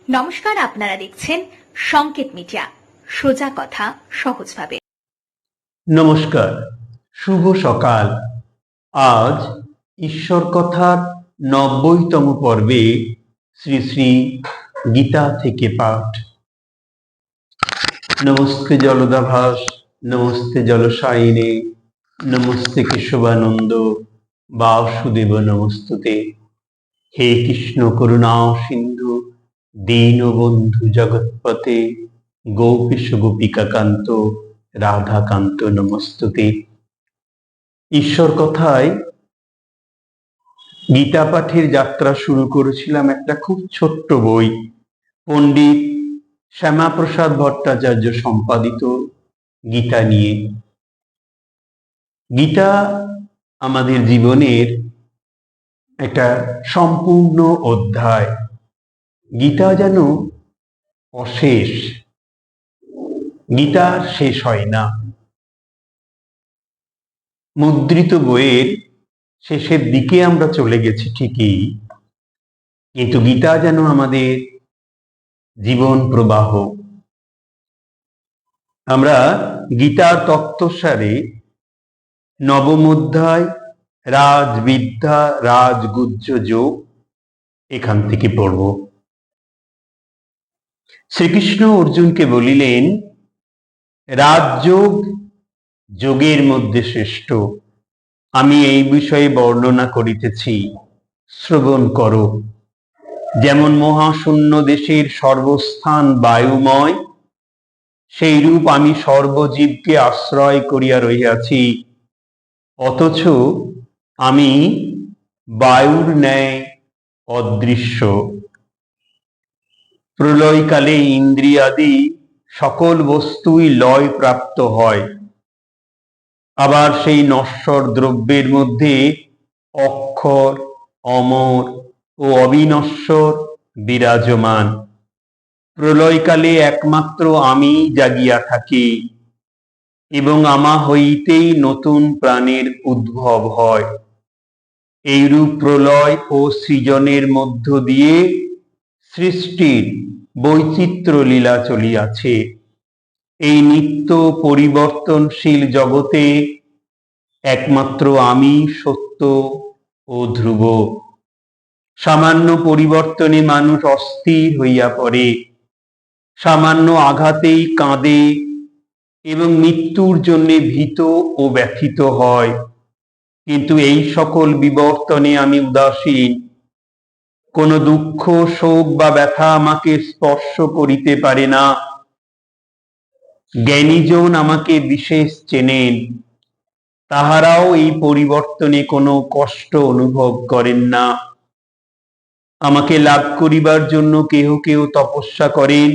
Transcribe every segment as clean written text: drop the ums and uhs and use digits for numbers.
নমস্কার, আপনারা দেখছেন সংকেত মিডিয়া, সোজা কথা সহজভাবে। নমস্কার, শুভ সকাল। আজ ঈশ্বর কথার 90তম পর্বে শ্রী শ্রী গীতা থেকে পাঠ। নমস্তে জলদাভাস, নমস্তে জলসায়িনে, নমস্তে কেশবানন্দ বাসুদেব নমস্তুতে। হে কৃষ্ণ করুণা সিন্ধু দীনবন্ধু জগৎপতে, গোপীশ গোপিকাকান্ত রাধাকান্ত নমস্তুতে। ঈশ্বর কথায় গীতা পাঠের যাত্রা শুরু করেছিলাম একটা খুব ছোট্ট বই, পণ্ডিত শ্যামাপ্রসাদ ভট্টাচার্য সম্পাদিত গীতা নিয়ে। গীতা আমাদের জীবনের একটা সম্পূর্ণ অধ্যায়। গীতা যেন অশেষ, গীতা শেষ হয় না। মুদ্রিত বইয়ের শেষের দিকে আমরা চলে গেছি ঠিকই, কিন্তু গীতা যেন আমাদের জীবন প্রবাহ। আমরা গীতার তত্ত্বসারে নবম অধ্যায় রাজবিদ্যা রাজগুহ্য যোগ এখান থেকে পড়ব। শ্রীকৃষ্ণ অর্জুনকে বলিলেন, রাজযোগ যোগের মধ্যে শ্রেষ্ঠ, আমি এই বিষয়ে বর্ণনা করিতেছি, শ্রবণ করো। যেমন মহাশূন্য দেশের সর্বস্থান বায়ুময়, সেইরূপ আমি সর্বজীবকে আশ্রয় করিয়া রহিয়াছি, অথচ আমি বায়ুর ন্যায় অদৃশ্য। প্রলয়কালে ইন্দ্রিয়াদি সকল বস্তুই লয় প্রাপ্ত হয়, আবার সেই নশ্বর দ্রব্যের মধ্যে অক্ষর, অমর ও অবিনশ্বর বিরাজমান। প্রলয়কালে একমাত্র আমি জাগিয়া থাকি এবং আমা হইতেই নতুন প্রাণের উদ্ভব হয়। এইরূপ প্রলয় ও সৃজনের মধ্য দিয়ে সৃষ্টির বৈচিত্র্য লীলা চলিয়াছে। এই নিত্য পরিবর্তনশীল জগতে একমাত্র আমি সত্য ও ধ্রুব। সামান্য পরিবর্তনে মানুষ অস্থির হইয়া পড়ে, সামান্য আঘাতেই কাঁদে এবং মৃত্যুর জন্য ভীত ও ব্যথিত হয়। কিন্তু এই সকল বিবর্তনে আমি উদাসীন। কোনো দুঃখ, শোক বা ব্যথা আমাকে স্পর্শ করিতে পারে না। জ্ঞানীজন আমাকে বিশেষ চেনেন, তাহারাও এই পরিবর্তনে কোনো কষ্ট অনুভব করেন না। আমাকে লাভ করিবার জন্য কেহ কেহ তপস্যা করেন,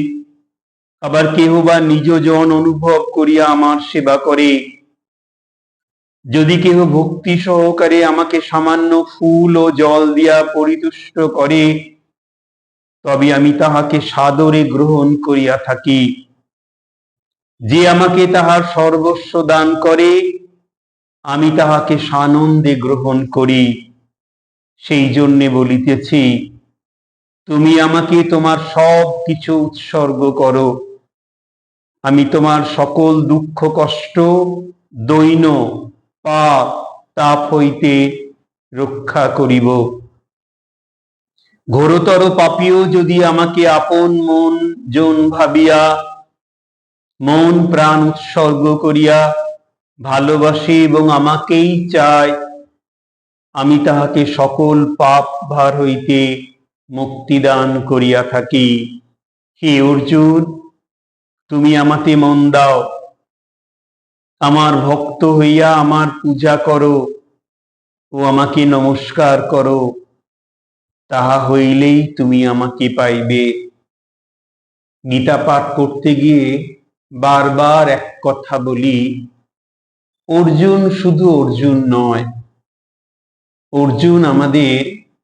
আবার কেহ বা নিজজন অনুভব করিয়া আমার সেবা করে। যদি কেহ ভক্তি সহকারে আমাকে সামান্য ফুল ও জল দিয়া পরিতুষ্ট করে, তবে আমি তাহাকে সাদরে গ্রহণ করিয়া থাকি। যে আমাকে তাহার সর্বস্ব দান করে, আমি তাহাকে সানন্দে গ্রহণ করি। সেই জন্যে বলিতেছি, তুমি আমাকে তোমার সব কিছু উৎসর্গ করো, আমি তোমার সকল দুঃখ কষ্ট, দৈন্য পাপ তাপ হইতে রক্ষা করিব। ঘোরতর পাপীও যদি আমাকে আপন মন জন ভাবিয়া মন প্রাণ উৎসর্গ করিয়া ভালোবাসে এবং আমাকেই চায়, আমি তাহাকে সকল পাপ ভার হইতে মুক্তিদান করিয়া থাকি। হে অর্জুন, তুমি আমাকে মন দাও, আমার ভক্ত হইয়া আমার পূজা করো ও আমাকে নমস্কার করো, তাহা হইলেই তুমি আমাকে পাইবে। গীতা পাঠ করতে গিয়ে বারবার এক কথা বলি, অর্জুন শুধু অর্জুন নয়, অর্জুন আমাদের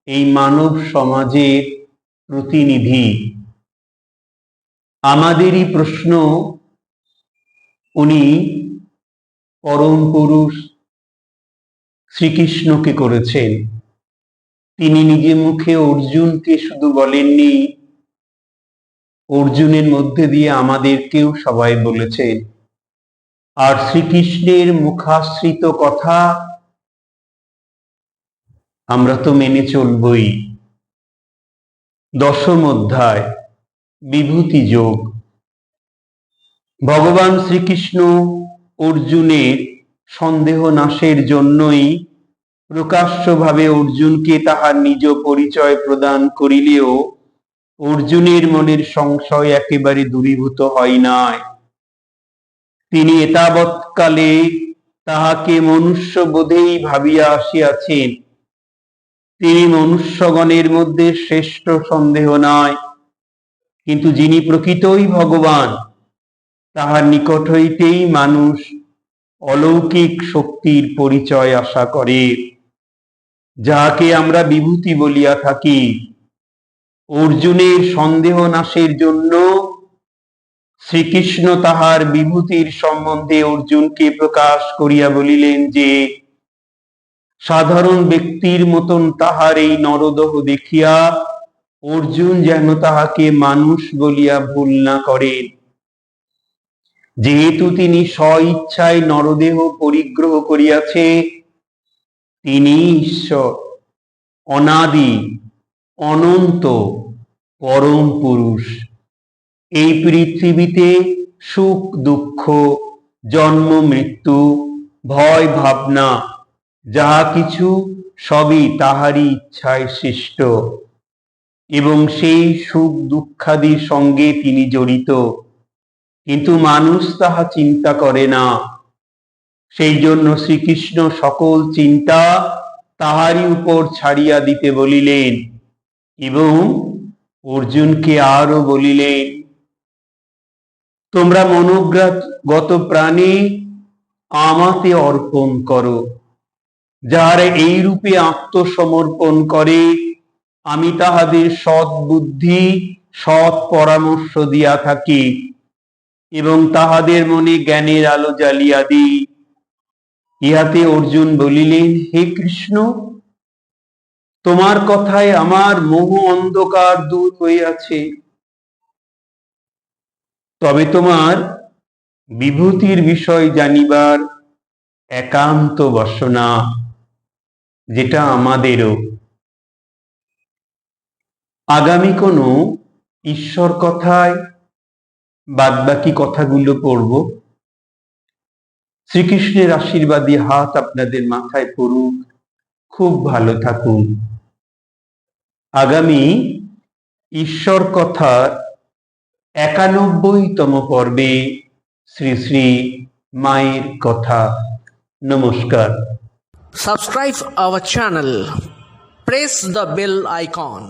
এই মানব সমাজের প্রতিনিধি। আমাদেরই প্রশ্ন উনি পরম পুরুষ শ্রীকৃষ্ণকে করেছেন। তিনি নিজে মুখে অর্জুনকে শুধু বলেননি, অর্জুনের মধ্যে দিয়ে আমাদেরকেও সবাই বলেছেন। আর শ্রীকৃষ্ণের মুখাশ্রিত কথা আমরা তো মেনে চলবই। দশম অধ্যায় বিভূতি যোগ। ভগবান শ্রীকৃষ্ণ অর্জুনের সন্দেহ নাশের জন্যই প্রকাশ্যভাবে অর্জুনকে তাহার নিজ পরিচয় প্রদান করিলেও অর্জুনের মনের সংশয় একেবারে দূরীভূত হয় নাই। তিনি এতাবৎকালে তাহাকে মনুষ্য বোধেই ভাবিয়া আসিয়াছেন। তিনি মনুষ্যগণের মধ্যে শ্রেষ্ঠ সন্দেহ নাই, কিন্তু যিনি প্রকৃতই ভগবান তাহার নিকট হইতেই মানুষ অলৌকিক শক্তির পরিচয় আশা করে, যাহাকে আমরা বিভূতি বলিয়া থাকি। অর্জুনের সন্দেহ নাশের জন্য শ্রীকৃষ্ণ তাহার বিভূতির সম্বন্ধে অর্জুনকে প্রকাশ করিয়া বলিলেন যে সাধারণ ব্যক্তির মতন তাহার এই নরদেহ দেখিয়া অর্জুন যেন তাহাকে মানুষ বলিয়া ভুল না করেন। যেহেতু তিনি স্বইচ্ছায় নরদেহ পরিগ্রহ করিয়াছে, তিনি ঈশ্বর, অনাদি, অনন্ত, পরম পুরুষ। এই পৃথিবীতে সুখ দুঃখ, জন্ম মৃত্যু, ভয় ভাবনা যাহা কিছু সবই তাহারই ইচ্ছায় সৃষ্ট, এবং সেই সুখ দুঃখাদির সঙ্গে তিনি জড়িত, কিন্তু মানুষ তাহা চিন্তা করে না। সেই জন্য শ্রীকৃষ্ণ সকল চিন্তা তাহারই উপর ছাড়িয়া দিতে বলিলেন এবং অর্জুনকে আরো বলিলেন, তোমরা মনোগত প্রাণে আমাতে অর্পণ করো। যাহারা এই রূপে আত্মসমর্পণ করে আমি তাহাদের সৎ বুদ্ধি সৎ পরামর্শ দিয়া থাকি এবং তাহাদের মনে জ্ঞানের আলো জ্বালিয়া দিই। ইহাতে অর্জুন বলিলেন, হে কৃষ্ণ, তোমার কথায় আমার মোহ অন্ধকার দূর হইয়াছে। তবে তোমার বিভূতির বিষয় জানিবার একান্ত বাসনা, যেটা আমাদেরও। আগামী কোনো ঈশ্বর কথায় বাদবাকি কথাগুলো পড়ব। শ্রীকৃষ্ণের আশীর্বাদী হাত আপনাদের মাথায় পড়ুক। খুব ভালো থাকুন। আগামী ঈশ্বর কথার ৯১তম পর্বে শ্রী শ্রী মায়ের কথা। নমস্কার। Subscribe our channel. Press the bell icon.